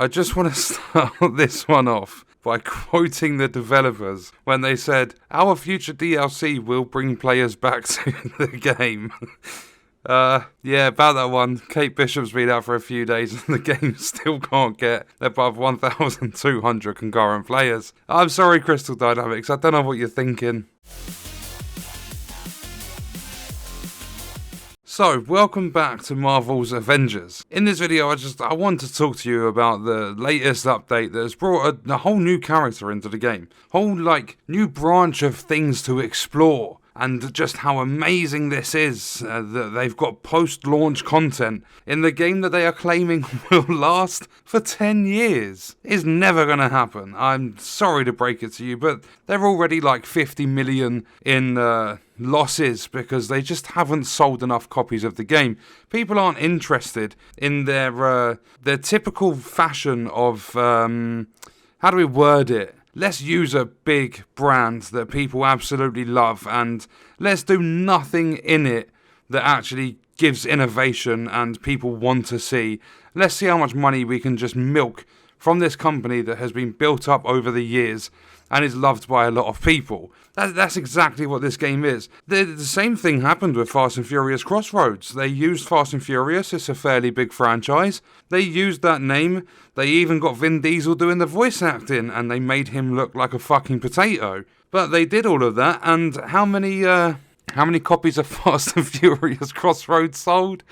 I just want to start this one off by quoting the developers when they said, "Our future DLC will bring players back to the game." Yeah, about that one. Kate Bishop's been out for a few days and the game still can't get above 1,200 concurrent players. I'm sorry, Crystal Dynamics, I don't know what you're thinking. So, welcome back to Marvel's Avengers. In this video, I want to talk to you about the latest update that has brought a whole new character into the game. Whole, new branch of things to explore. And just how amazing this is, that they've got post-launch content in the game that they are claiming will last for 10 years. It's never going to happen. I'm sorry to break it to you, but they're already 50 million in losses because they just haven't sold enough copies of the game. People aren't interested in their typical fashion of, how do we word it? Let's use a big brand that people absolutely love and let's do nothing in it that actually gives innovation and people want to see. Let's see how much money we can just milk from this company that has been built up over the years and is loved by a lot of people. That's exactly what this game is. The same thing happened with Fast and Furious Crossroads. They used Fast and Furious, it's a fairly big franchise. They used that name, they even got Vin Diesel doing the voice acting, and they made him look like a fucking potato. But they did all of that, and how many copies of Fast and Furious Crossroads sold?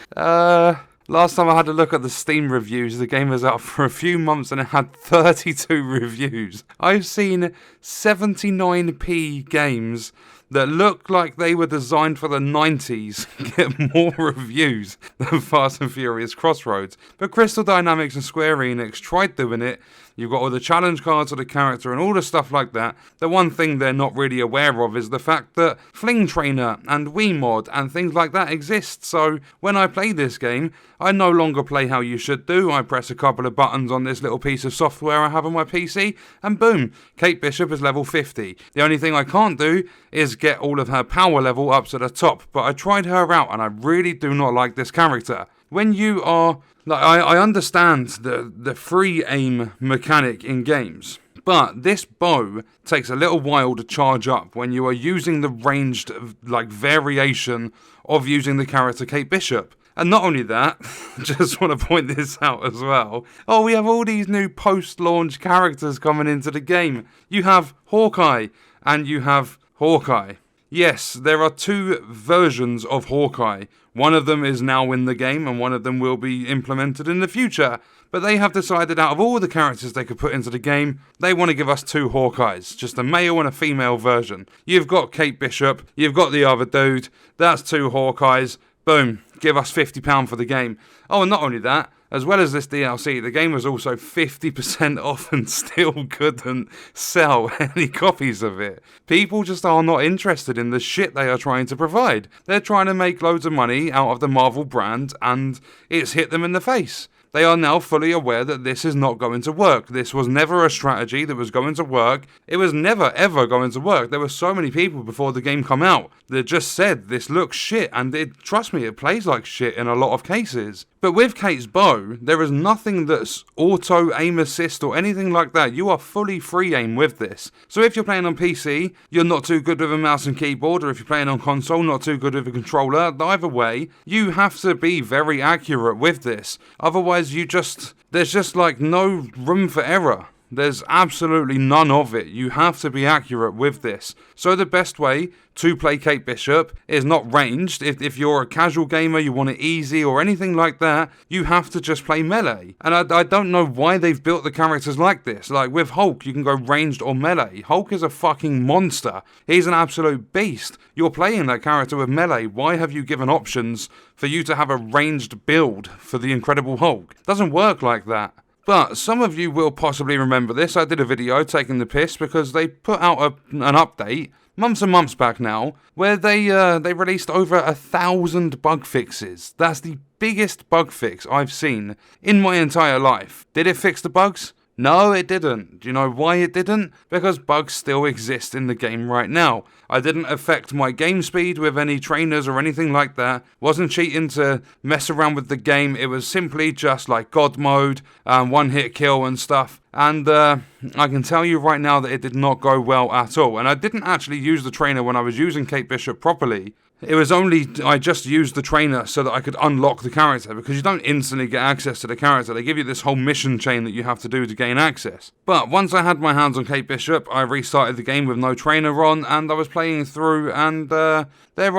Last time I had a look at the Steam reviews, the game was out for a few months and it had 32 reviews. I've seen 79p games that look like they were designed for the 90s get more reviews than Fast and Furious Crossroads. But Crystal Dynamics and Square Enix tried doing it. You've got all the challenge cards of the character and all the stuff like that. The one thing they're not really aware of is the fact that Fling Trainer and Wiimote and things like that exist. So when I play this game, I no longer play how you should do. I press a couple of buttons on this little piece of software I have on my PC and boom, Kate Bishop is level 50. The only thing I can't do is get all of her power level up to the top, but I tried her out and I really do not like this character. When you are, I understand the free aim mechanic in games, but this bow takes a little while to charge up when you are using the ranged variation of using the character Kate Bishop. And not only that, just want to point this out as well. Oh, we have all these new post-launch characters coming into the game. You have Hawkeye and you have Hawkeye. Yes, there are two versions of Hawkeye. One of them is now in the game and one of them will be implemented in the future. But they have decided out of all the characters they could put into the game, they want to give us two Hawkeyes. Just a male and a female version. You've got Kate Bishop, you've got the other dude, that's two Hawkeyes. Boom, give us £50 for the game. Oh, and not only that, as well as this DLC, the game was also 50% off and still couldn't sell any copies of it. People just are not interested in the shit they are trying to provide. They're trying to make loads of money out of the Marvel brand and it's hit them in the face. They are now fully aware that this is not going to work. This was never a strategy that was going to work. It was never ever going to work. There were so many people before the game come out that just said this looks shit, and trust me, it plays like shit in a lot of cases. But with Kate's bow, there is nothing that's auto aim assist or anything like that. You are fully free aim with this. So if you're playing on PC, you're not too good with a mouse and keyboard, or if you're playing on console, not too good with a controller. Either way, you have to be very accurate with this. Otherwise, there's just no room for error. There's absolutely none of it. You have to be accurate with this. So the best way to play Kate Bishop is not ranged. If you're a casual gamer, you want it easy or anything like that, you have to just play melee. And I don't know why they've built the characters like this. Like with Hulk, you can go ranged or melee. Hulk is a fucking monster. He's an absolute beast. You're playing that character with melee. Why have you given options for you to have a ranged build for the Incredible Hulk? It doesn't work like that. But some of you will possibly remember this. I did a video taking the piss because they put out an update months and months back now where they released over 1,000 bug fixes. That's the biggest bug fix I've seen in my entire life. Did it fix the bugs? No, it didn't. Do you know why it didn't? Because bugs still exist in the game right now. I didn't affect my game speed with any trainers or anything like that. Wasn't cheating to mess around with the game. It was simply just like God mode, one hit kill and stuff. And I can tell you right now that it did not go well at all. And I didn't actually use the trainer when I was using Kate Bishop properly. It was only, I just used the trainer so that I could unlock the character, because you don't instantly get access to the character. They give you this whole mission chain that you have to do to gain access. But once I had my hands on Kate Bishop, I restarted the game with no trainer on, and I was playing through, and there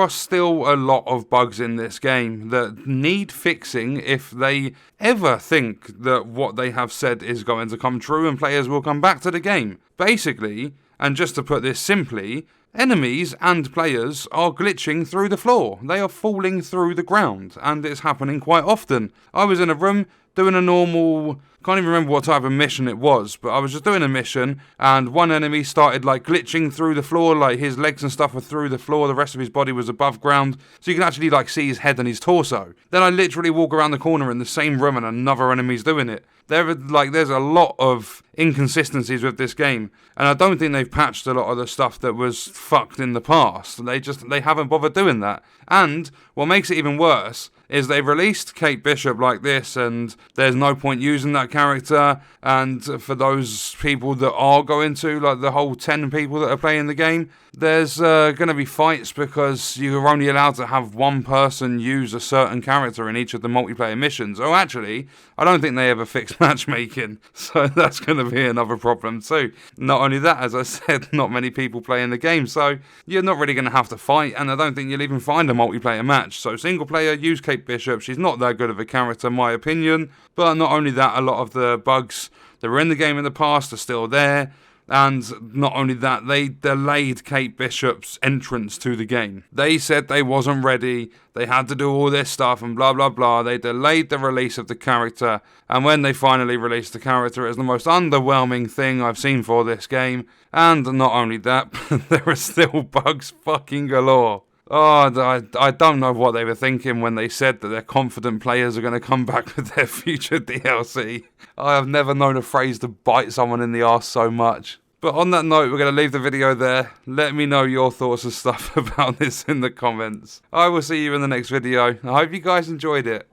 are still a lot of bugs in this game that need fixing if they ever think that what they have said is going to come true and players will come back to the game. Basically, and just to put this simply, enemies and players are glitching through the floor. They are falling through the ground, and it's happening quite often. I was in a room doing a normal, can't even remember what type of mission it was, but I was just doing a mission, and one enemy started like glitching through the floor, like his legs and stuff were through the floor, the rest of his body was above ground, so you can actually like see his head and his torso. Then I literally walk around the corner in the same room and another enemy's doing it. There's a lot of inconsistencies with this game, and I don't think they've patched a lot of the stuff that was fucked in the past. They haven't bothered doing that. And what makes it even worse is they've released Kate Bishop like this, and there's no point using that character. And for those people that are going to, like the whole 10 people that are playing the game, there's going to be fights because you're only allowed to have one person use a certain character in each of the multiplayer missions. Oh, actually, I don't think they ever fixed matchmaking, so that's going to be another problem too. Not only that, as I said, not many people play in the game, so you're not really going to have to fight, and I don't think you'll even find a multiplayer match. So single player, use Kate Bishop. She's not that good of a character in my opinion, but not only that, a lot of the bugs that were in the game in the past are still there. And not only that, they delayed Kate Bishop's entrance to the game. They said they wasn't ready, they had to do all this stuff and blah blah blah. They delayed the release of the character, and when they finally released the character, it was the most underwhelming thing I've seen for this game. And not only that, there are still bugs fucking galore. Oh, I don't know what they were thinking when they said that their confident players are going to come back with their future DLC. I have never known a phrase to bite someone in the arse so much. But on that note, we're going to leave the video there. Let me know your thoughts and stuff about this in the comments. I will see you in the next video. I hope you guys enjoyed it.